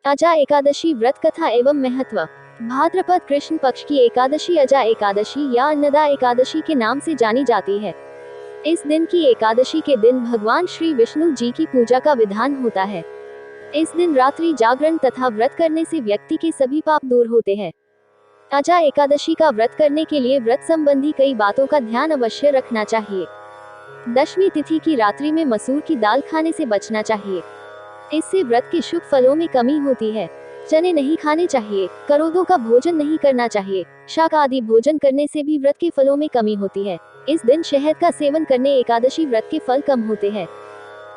अजा एकादशी व्रत कथा एवं महत्व। भाद्रपद कृष्ण पक्ष की एकादशी अजा एकादशी या अन्नदा एकादशी के नाम से जानी जाती है। इस दिन की एकादशी के दिन भगवान श्री विष्णु जी की पूजा का विधान होता है। इस दिन रात्रि जागरण तथा व्रत करने से व्यक्ति के सभी पाप दूर होते हैं। अजा एकादशी का व्रत करने के लिए व्रत संबंधी कई बातों का ध्यान अवश्य रखना चाहिए। दशमी तिथि की रात्रि में मसूर की दाल खाने से बचना चाहिए, इससे व्रत के शुभ फलों में कमी होती है। चने नहीं खाने चाहिए, करोदों का भोजन नहीं करना चाहिए। शाक आदि भोजन करने से भी व्रत के फलों में कमी होती है। इस दिन शहद का सेवन करने एकादशी व्रत के फल कम होते हैं।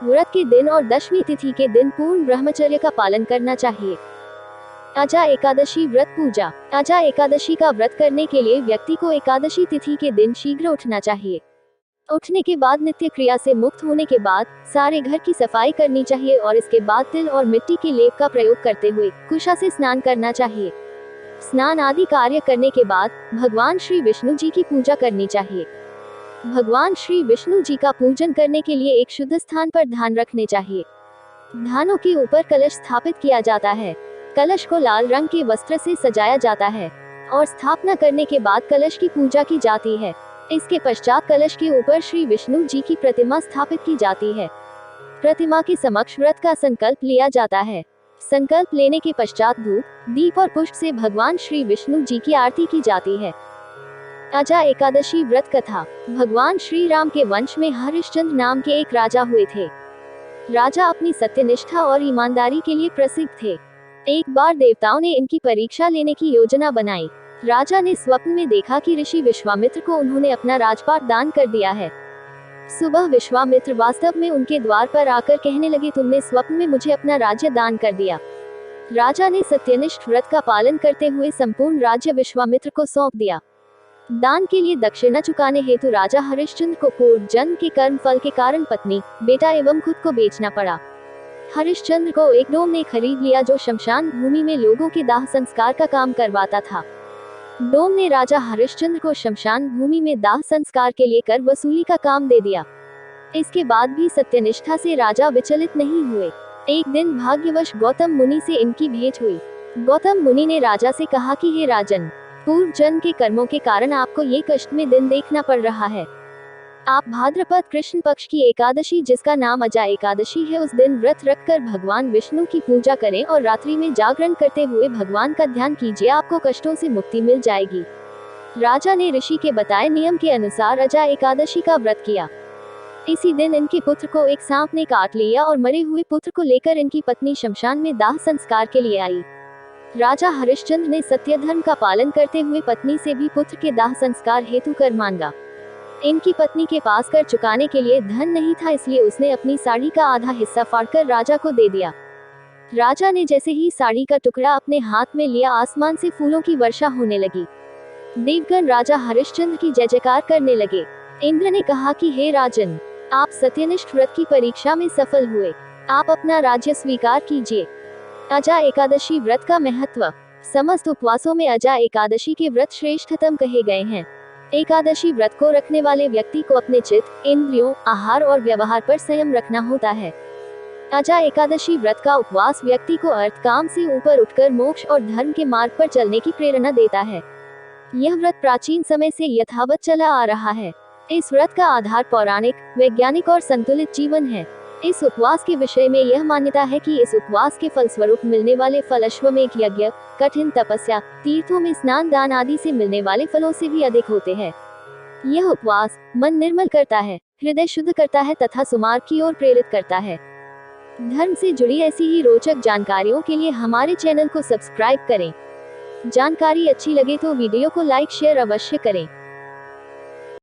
व्रत के दिन और दशमी तिथि के दिन पूर्ण ब्रह्मचर्य का पालन करना चाहिए। अजा एकादशी व्रत पूजा। अजा एकादशी का व्रत करने के लिए व्यक्ति को एकादशी तिथि के दिन शीघ्र उठना चाहिए। उठने के बाद नित्य क्रिया से मुक्त होने के बाद सारे घर की सफाई करनी चाहिए और इसके बाद तिल और मिट्टी के लेप का प्रयोग करते हुए कुशा से स्नान करना चाहिए। स्नान आदि कार्य करने के बाद भगवान श्री विष्णु जी की पूजा करनी चाहिए। भगवान श्री विष्णु जी का पूजन करने के लिए एक शुद्ध स्थान पर धान रखने चाहिए। धानों के ऊपर कलश स्थापित किया जाता है। कलश को लाल रंग के वस्त्र से सजाया जाता है और स्थापना करने के बाद कलश की पूजा की जाती है। इसके पश्चात कलश के ऊपर श्री विष्णु जी की प्रतिमा स्थापित की जाती है। प्रतिमा के समक्ष व्रत का संकल्प लिया जाता है। संकल्प लेने के पश्चात धूप, दीप और पुष्प से भगवान श्री विष्णु जी की आरती की जाती है। अजा एकादशी व्रत कथा। भगवान श्री राम के वंश में हरिश्चंद्र नाम के एक राजा हुए थे। राजा अपनी सत्यनिष्ठा और ईमानदारी के लिए प्रसिद्ध थे। एक बार देवताओं ने इनकी परीक्षा लेने की योजना बनाई। राजा ने स्वप्न में देखा कि ऋषि विश्वामित्र को उन्होंने अपना राजपाट दान कर दिया है। सुबह विश्वामित्र वास्तव में उनके द्वार पर आकर कहने लगे, तुमने स्वप्न में मुझे अपना राज्य दान कर दिया। राजा ने सत्यनिष्ठ व्रत का पालन करते हुए संपूर्ण राज्य विश्वामित्र को सौंप दिया। दान के लिए दक्षिणा चुकाने हेतु राजा हरिश्चंद्र को पूर्व जन्म के कर्म फल के कारण पत्नी, बेटा एवं खुद को बेचना पड़ा। हरिश्चंद्र को एक डोम ने खरीद लिया जो शमशान भूमि में लोगों के दाह संस्कार का काम करवाता था। डोम ने राजा हरिश्चंद्र को शमशान भूमि में दाह संस्कार के लिए कर वसूली का काम दे दिया। इसके बाद भी सत्यनिष्ठा से राजा विचलित नहीं हुए। एक दिन भाग्यवश गौतम मुनि से इनकी भेंट हुई। गौतम मुनि ने राजा से कहा कि हे राजन, पूर्व जन्म के कर्मों के कारण आपको ये कष्ट में दिन देखना पड़ रहा है। आप भाद्रपद कृष्ण पक्ष की एकादशी, जिसका नाम अजा एकादशी है, उस दिन व्रत रखकर भगवान विष्णु की पूजा करें और रात्रि में जागरण करते हुए भगवान का ध्यान कीजिए, आपको कष्टों से मुक्ति मिल जाएगी। राजा ने ऋषि के बताए नियम के अनुसार अजा एकादशी का व्रत किया। इसी दिन इनके पुत्र को एक सांप ने काट लिया और मरे हुए पुत्र को लेकर इनकी पत्नी शमशान में दाह संस्कार के लिए आई। राजा हरिश्चंद्र ने सत्य धर्म का पालन करते हुए पत्नी से भी पुत्र के दाह संस्कार हेतु कर मांगा। इनकी पत्नी के पास कर चुकाने के लिए धन नहीं था, इसलिए उसने अपनी साड़ी का आधा हिस्सा फाड़कर राजा को दे दिया। राजा ने जैसे ही साड़ी का टुकड़ा अपने हाथ में लिया, आसमान से फूलों की वर्षा होने लगी। देवगण राजा हरिश्चंद्र की जय जयकार करने लगे। इंद्र ने कहा कि हे राजन, आप सत्यनिष्ठ व्रत की परीक्षा में सफल हुए, आप अपना राज्य स्वीकार कीजिए। अजा एकादशी व्रत का महत्व। समस्त उपवासों में अजा एकादशी के व्रत श्रेष्ठतम कहे गए हैं। एकादशी व्रत को रखने वाले व्यक्ति को अपने चित्त, इंद्रियों, आहार और व्यवहार पर संयम रखना होता है। अजा एकादशी व्रत का उपवास व्यक्ति को अर्थ काम से ऊपर उठकर मोक्ष और धर्म के मार्ग पर चलने की प्रेरणा देता है। यह व्रत प्राचीन समय से यथावत चला आ रहा है। इस व्रत का आधार पौराणिक, वैज्ञानिक और संतुलित जीवन है। इस उपवास के विषय में यह मान्यता है कि इस उपवास के फलस्वरूप मिलने वाले फल अश्वमेध यज्ञ, कठिन तपस्या, तीर्थों में स्नान दान आदि से मिलने वाले फलों से भी अधिक होते हैं। यह उपवास मन निर्मल करता है, हृदय शुद्ध करता है तथा सुमार्ग की ओर प्रेरित करता है। धर्म से जुड़ी ऐसी ही रोचक जानकारियों के लिए हमारे चैनल को सब्सक्राइब करें। जानकारी अच्छी लगे तो वीडियो को लाइक शेयर अवश्य करें।